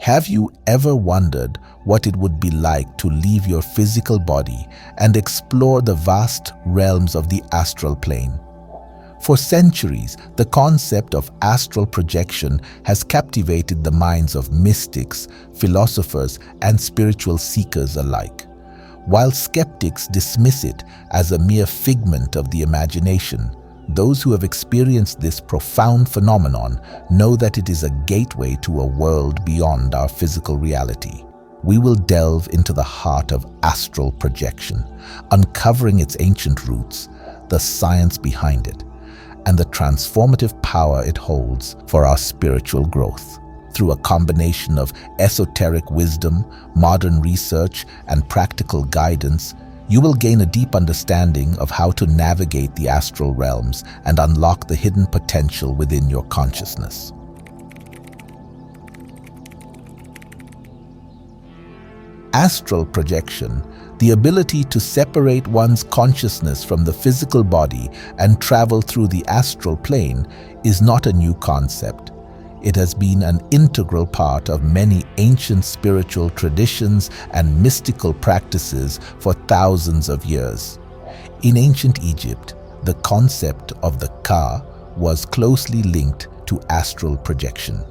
Have you ever wondered what it would be like to leave your physical body and explore the vast realms of the astral plane? For centuries, the concept of astral projection has captivated the minds of mystics, philosophers, and spiritual seekers alike. While skeptics dismiss it as a mere figment of the imagination, those who have experienced this profound phenomenon know that it is a gateway to a world beyond our physical reality. We will delve into the heart of astral projection, uncovering its ancient roots, the science behind it, and the transformative power it holds for our spiritual growth. Through a combination of esoteric wisdom, modern research, and practical guidance, you will gain a deep understanding of how to navigate the astral realms and unlock the hidden potential within your consciousness. Astral projection, the ability to separate one's consciousness from the physical body and travel through the astral plane, is not a new concept. It has been an integral part of many ancient spiritual traditions and mystical practices for thousands of years. In ancient Egypt, the concept of the ka was closely linked to astral projection.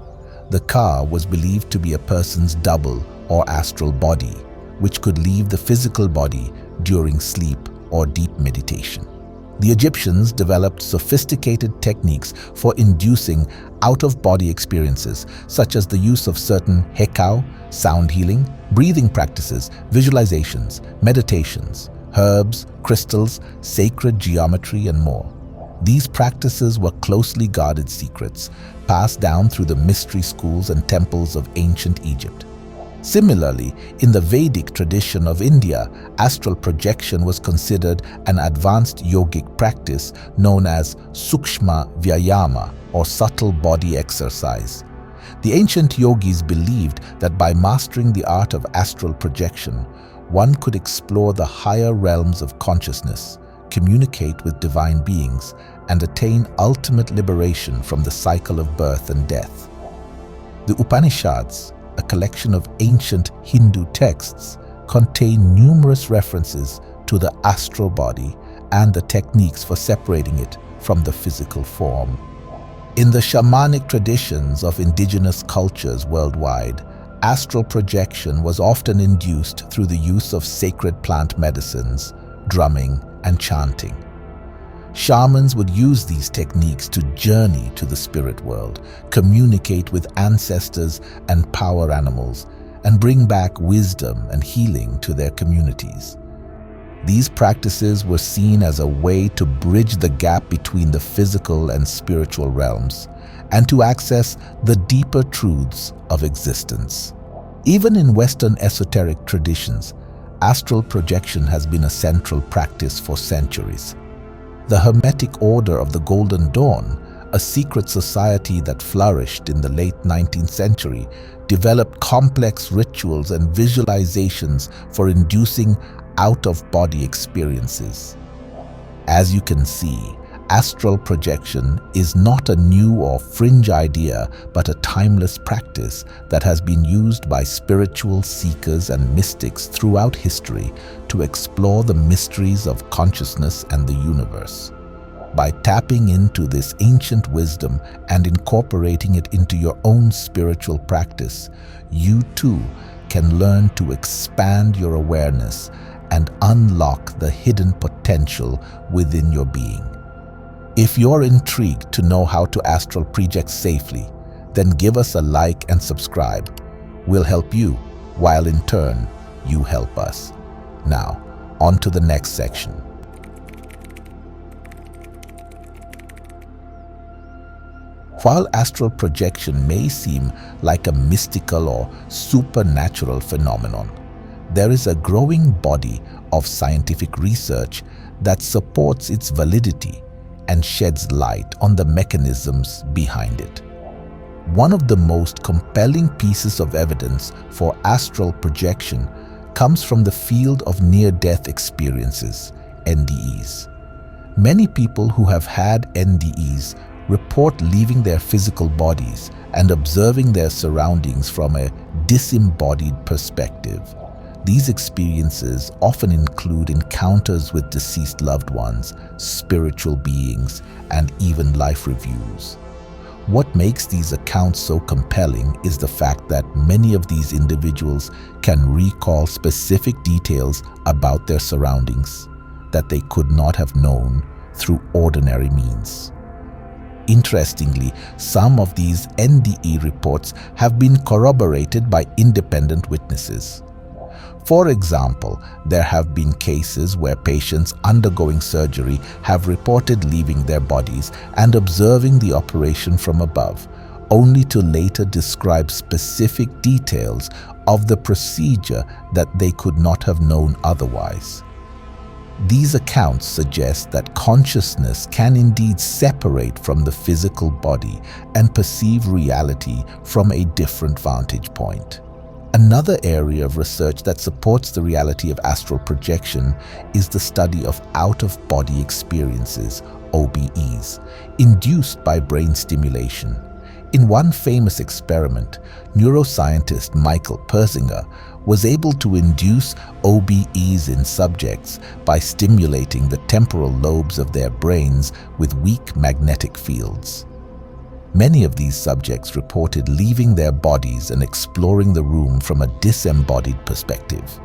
The ka was believed to be a person's double or astral body, which could leave the physical body during sleep or deep meditation. The Egyptians developed sophisticated techniques for inducing out-of-body experiences, such as the use of certain hekau, sound healing, breathing practices, visualizations, meditations, herbs, crystals, sacred geometry, and more. These practices were closely guarded secrets, passed down through the mystery schools and temples of ancient Egypt. Similarly, in the Vedic tradition of India, astral projection was considered an advanced yogic practice known as sukshma vyayama, or subtle body exercise. The ancient yogis believed that by mastering the art of astral projection, one could explore the higher realms of consciousness, communicate with divine beings, and attain ultimate liberation from the cycle of birth and death. The Upanishads, a collection of ancient Hindu texts, contain numerous references to the astral body and the techniques for separating it from the physical form. In the shamanic traditions of indigenous cultures worldwide, astral projection was often induced through the use of sacred plant medicines, drumming, and chanting. Shamans would use these techniques to journey to the spirit world, communicate with ancestors and power animals, and bring back wisdom and healing to their communities. These practices were seen as a way to bridge the gap between the physical and spiritual realms, and to access the deeper truths of existence. Even in Western esoteric traditions, astral projection has been a central practice for centuries. The Hermetic Order of the Golden Dawn, a secret society that flourished in the late 19th century, developed complex rituals and visualizations for inducing out-of-body experiences. As you can see, astral projection is not a new or fringe idea, but a timeless practice that has been used by spiritual seekers and mystics throughout history to explore the mysteries of consciousness and the universe. By tapping into this ancient wisdom and incorporating it into your own spiritual practice, you too can learn to expand your awareness and unlock the hidden potential within your being. If you're intrigued to know how to astral project safely, then give us a like and subscribe. We'll help you, while in turn, you help us. Now, on to the next section. While astral projection may seem like a mystical or supernatural phenomenon, there is a growing body of scientific research that supports its validity and sheds light on the mechanisms behind it. One of the most compelling pieces of evidence for astral projection comes from the field of near-death experiences, NDEs. Many people who have had NDEs report leaving their physical bodies and observing their surroundings from a disembodied perspective. These experiences often include encounters with deceased loved ones, spiritual beings, and even life reviews. What makes these accounts so compelling is the fact that many of these individuals can recall specific details about their surroundings that they could not have known through ordinary means. Interestingly, some of these NDE reports have been corroborated by independent witnesses. For example, there have been cases where patients undergoing surgery have reported leaving their bodies and observing the operation from above, only to later describe specific details of the procedure that they could not have known otherwise. These accounts suggest that consciousness can indeed separate from the physical body and perceive reality from a different vantage point. Another area of research that supports the reality of astral projection is the study of out-of-body experiences, OBEs, induced by brain stimulation. In one famous experiment, neuroscientist Michael Persinger was able to induce OBEs in subjects by stimulating the temporal lobes of their brains with weak magnetic fields. Many of these subjects reported leaving their bodies and exploring the room from a disembodied perspective.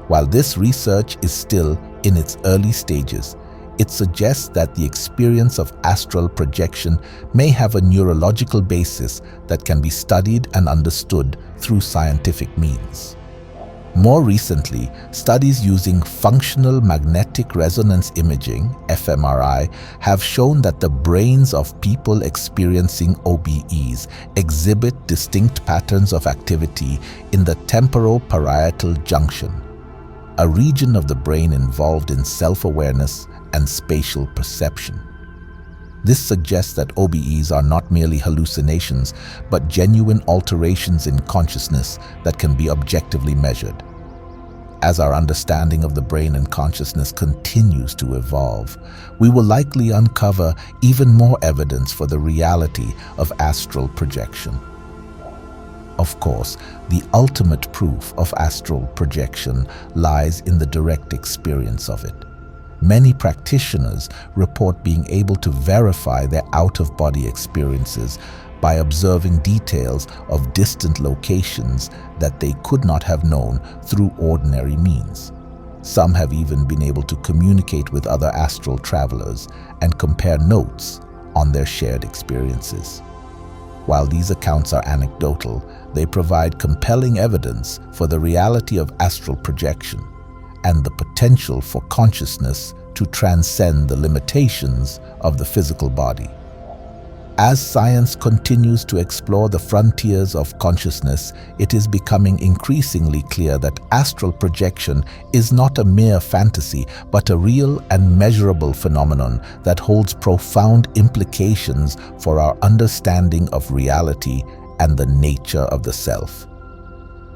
While this research is still in its early stages, it suggests that the experience of astral projection may have a neurological basis that can be studied and understood through scientific means. More recently, studies using functional magnetic resonance imaging, fMRI, have shown that the brains of people experiencing OBEs exhibit distinct patterns of activity in the temporoparietal junction, a region of the brain involved in self-awareness and spatial perception. This suggests that OBEs are not merely hallucinations, but genuine alterations in consciousness that can be objectively measured. As our understanding of the brain and consciousness continues to evolve, we will likely uncover even more evidence for the reality of astral projection. Of course, the ultimate proof of astral projection lies in the direct experience of it. Many practitioners report being able to verify their out-of-body experiences by observing details of distant locations that they could not have known through ordinary means. Some have even been able to communicate with other astral travelers and compare notes on their shared experiences. While these accounts are anecdotal, they provide compelling evidence for the reality of astral projection and the potential for consciousness to transcend the limitations of the physical body. As science continues to explore the frontiers of consciousness, it is becoming increasingly clear that astral projection is not a mere fantasy, but a real and measurable phenomenon that holds profound implications for our understanding of reality and the nature of the self.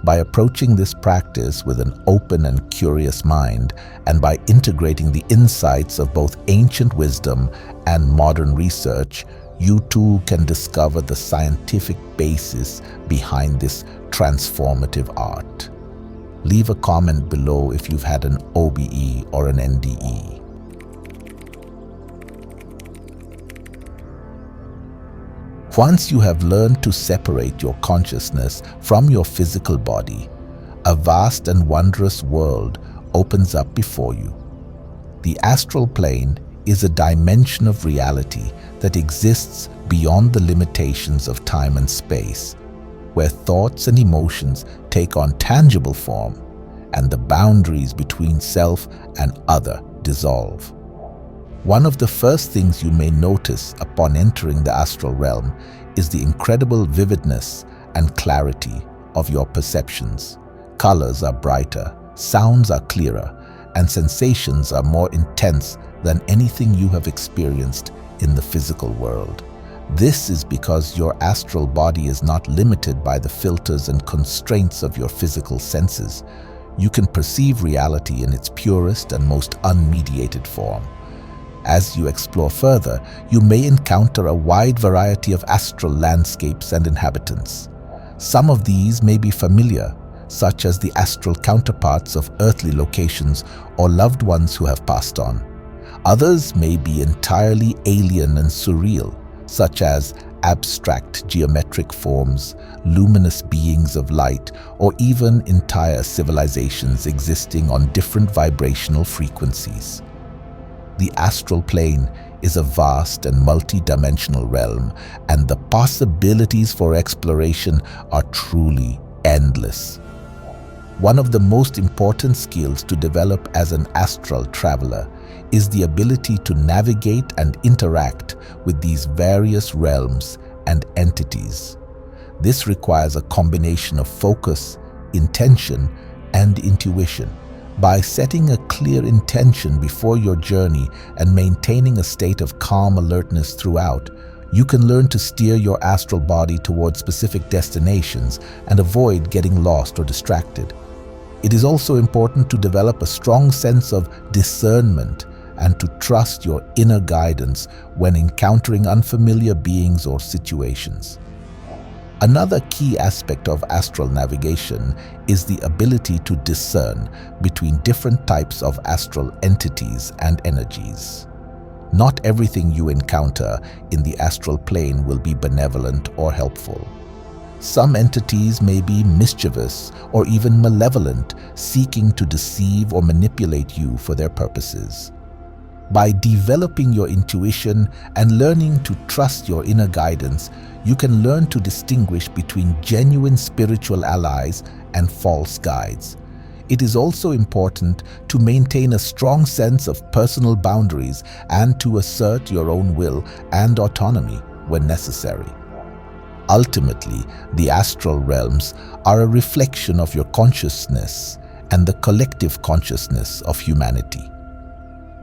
By approaching this practice with an open and curious mind, and by integrating the insights of both ancient wisdom and modern research, you too can discover the scientific basis behind this transformative art. Leave a comment below if you've had an OBE or an NDE. Once you have learned to separate your consciousness from your physical body, a vast and wondrous world opens up before you. The astral plane is a dimension of reality that exists beyond the limitations of time and space, where thoughts and emotions take on tangible form and the boundaries between self and other dissolve. One of the first things you may notice upon entering the astral realm is the incredible vividness and clarity of your perceptions. Colors are brighter, sounds are clearer, and sensations are more intense than anything you have experienced in the physical world. This is because your astral body is not limited by the filters and constraints of your physical senses. You can perceive reality in its purest and most unmediated form. As you explore further, you may encounter a wide variety of astral landscapes and inhabitants. Some of these may be familiar, such as the astral counterparts of earthly locations or loved ones who have passed on. Others may be entirely alien and surreal, such as abstract geometric forms, luminous beings of light, or even entire civilizations existing on different vibrational frequencies. The astral plane is a vast and multidimensional realm, and the possibilities for exploration are truly endless. One of the most important skills to develop as an astral traveler is the ability to navigate and interact with these various realms and entities. This requires a combination of focus, intention, and intuition. By setting a clear intention before your journey and maintaining a state of calm alertness throughout, you can learn to steer your astral body towards specific destinations and avoid getting lost or distracted. It is also important to develop a strong sense of discernment and to trust your inner guidance when encountering unfamiliar beings or situations. Another key aspect of astral navigation is the ability to discern between different types of astral entities and energies. Not everything you encounter in the astral plane will be benevolent or helpful. Some entities may be mischievous or even malevolent, seeking to deceive or manipulate you for their purposes. By developing your intuition and learning to trust your inner guidance, you can learn to distinguish between genuine spiritual allies and false guides. It is also important to maintain a strong sense of personal boundaries and to assert your own will and autonomy when necessary. Ultimately, the astral realms are a reflection of your consciousness and the collective consciousness of humanity.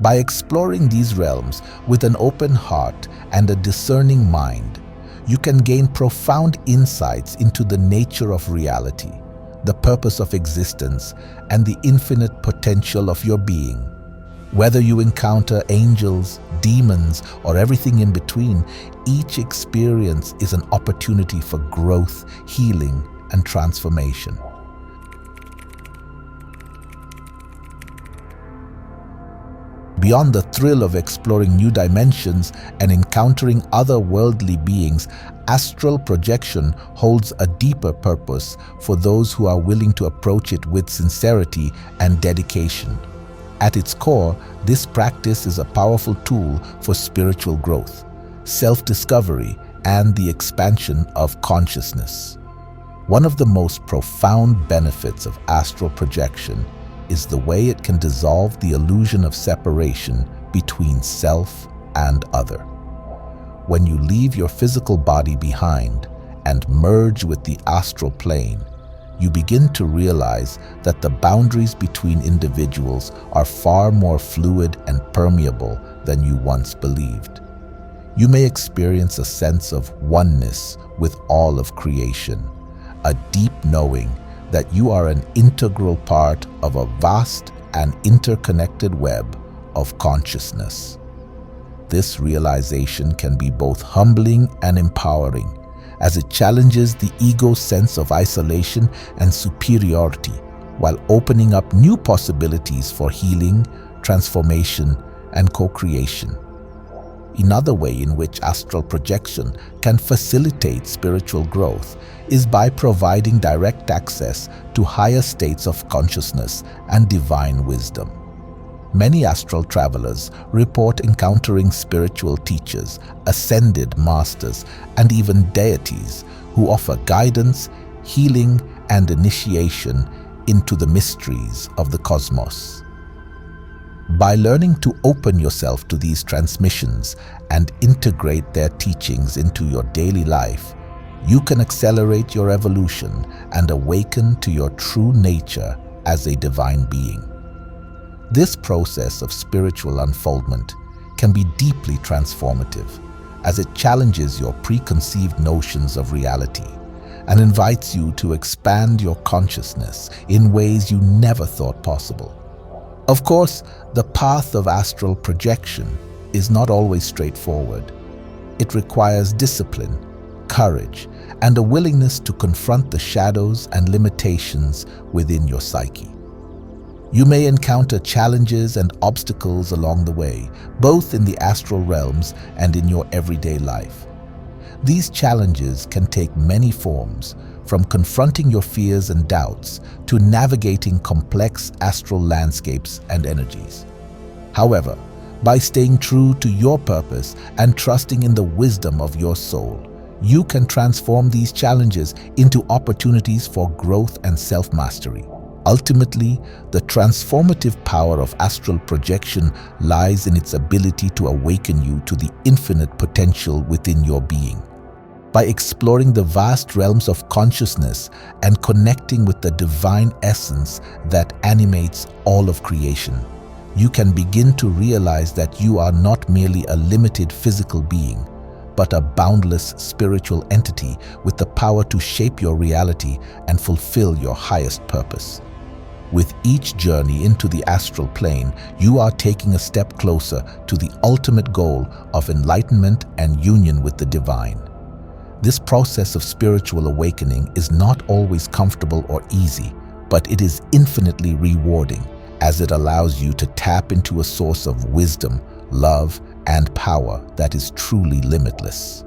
By exploring these realms with an open heart and a discerning mind, you can gain profound insights into the nature of reality, the purpose of existence, and the infinite potential of your being. Whether you encounter angels, demons, or everything in between, each experience is an opportunity for growth, healing, and transformation. Beyond the thrill of exploring new dimensions and encountering otherworldly beings, astral projection holds a deeper purpose for those who are willing to approach it with sincerity and dedication. At its core, this practice is a powerful tool for spiritual growth, self-discovery, and the expansion of consciousness. One of the most profound benefits of astral projection is the way it can dissolve the illusion of separation between self and other. When you leave your physical body behind and merge with the astral plane, you begin to realize that the boundaries between individuals are far more fluid and permeable than you once believed. You may experience a sense of oneness with all of creation, a deep knowing that you are an integral part of a vast and interconnected web of consciousness. This realization can be both humbling and empowering, as it challenges the ego's sense of isolation and superiority, while opening up new possibilities for healing, transformation, and co-creation. Another way in which astral projection can facilitate spiritual growth is by providing direct access to higher states of consciousness and divine wisdom. Many astral travelers report encountering spiritual teachers, ascended masters, and even deities who offer guidance, healing, and initiation into the mysteries of the cosmos. By learning to open yourself to these transmissions and integrate their teachings into your daily life, you can accelerate your evolution and awaken to your true nature as a divine being. This process of spiritual unfoldment can be deeply transformative, as it challenges your preconceived notions of reality and invites you to expand your consciousness in ways you never thought possible. Of course, the path of astral projection is not always straightforward. It requires discipline, courage, and a willingness to confront the shadows and limitations within your psyche. You may encounter challenges and obstacles along the way, both in the astral realms and in your everyday life. These challenges can take many forms, from confronting your fears and doubts to navigating complex astral landscapes and energies. However, by staying true to your purpose and trusting in the wisdom of your soul, you can transform these challenges into opportunities for growth and self-mastery. Ultimately, the transformative power of astral projection lies in its ability to awaken you to the infinite potential within your being. By exploring the vast realms of consciousness and connecting with the divine essence that animates all of creation, you can begin to realize that you are not merely a limited physical being, but a boundless spiritual entity with the power to shape your reality and fulfill your highest purpose. With each journey into the astral plane, you are taking a step closer to the ultimate goal of enlightenment and union with the divine. This process of spiritual awakening is not always comfortable or easy, but it is infinitely rewarding, as it allows you to tap into a source of wisdom, love, and power that is truly limitless.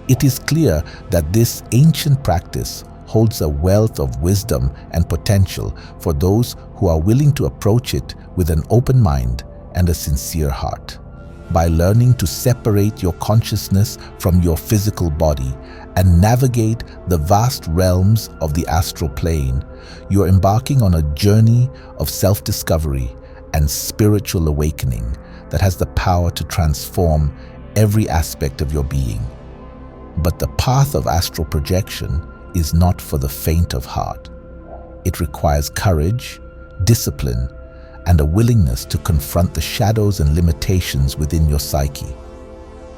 It is clear that this ancient practice holds a wealth of wisdom and potential for those who are willing to approach it with an open mind and a sincere heart. By learning to separate your consciousness from your physical body and navigate the vast realms of the astral plane, you are embarking on a journey of self-discovery and spiritual awakening that has the power to transform every aspect of your being. But the path of astral projection is not for the faint of heart. It requires courage, discipline, and a willingness to confront the shadows and limitations within your psyche.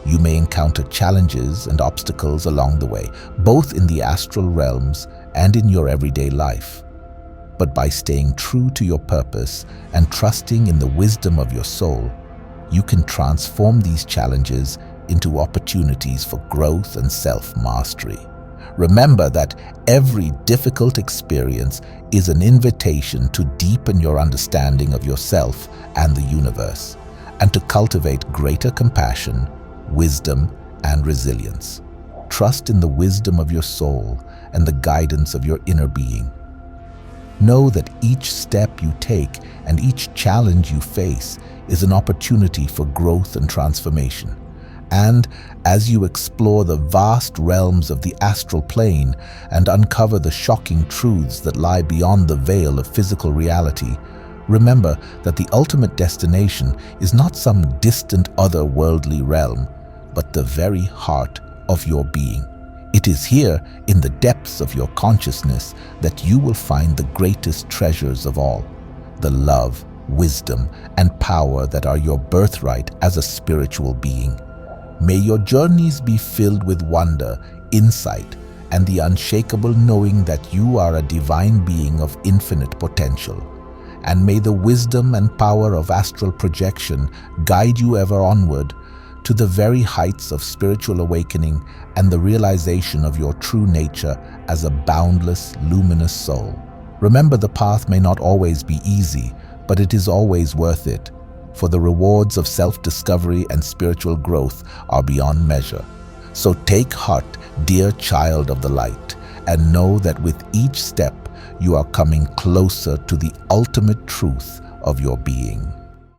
You may encounter challenges and obstacles along the way, both in the astral realms and in your everyday life. But by staying true to your purpose and trusting in the wisdom of your soul, you can transform these challenges into opportunities for growth and self-mastery. Remember that every difficult experience is an invitation to deepen your understanding of yourself and the universe, and to cultivate greater compassion, wisdom, and resilience. Trust in the wisdom of your soul and the guidance of your inner being. Know that each step you take and each challenge you face is an opportunity for growth and transformation. And as you explore the vast realms of the astral plane and uncover the shocking truths that lie beyond the veil of physical reality, remember that the ultimate destination is not some distant otherworldly realm, but the very heart of your being. It is here, in the depths of your consciousness, that you will find the greatest treasures of all, the love, wisdom, and power that are your birthright as a spiritual being. May your journeys be filled with wonder, insight, and the unshakable knowing that you are a divine being of infinite potential. And may the wisdom and power of astral projection guide you ever onward to the very heights of spiritual awakening and the realization of your true nature as a boundless, luminous soul. Remember, the path may not always be easy, but it is always worth it. For the rewards of self-discovery and spiritual growth are beyond measure. So take heart, dear child of the light, and know that with each step you are coming closer to the ultimate truth of your being.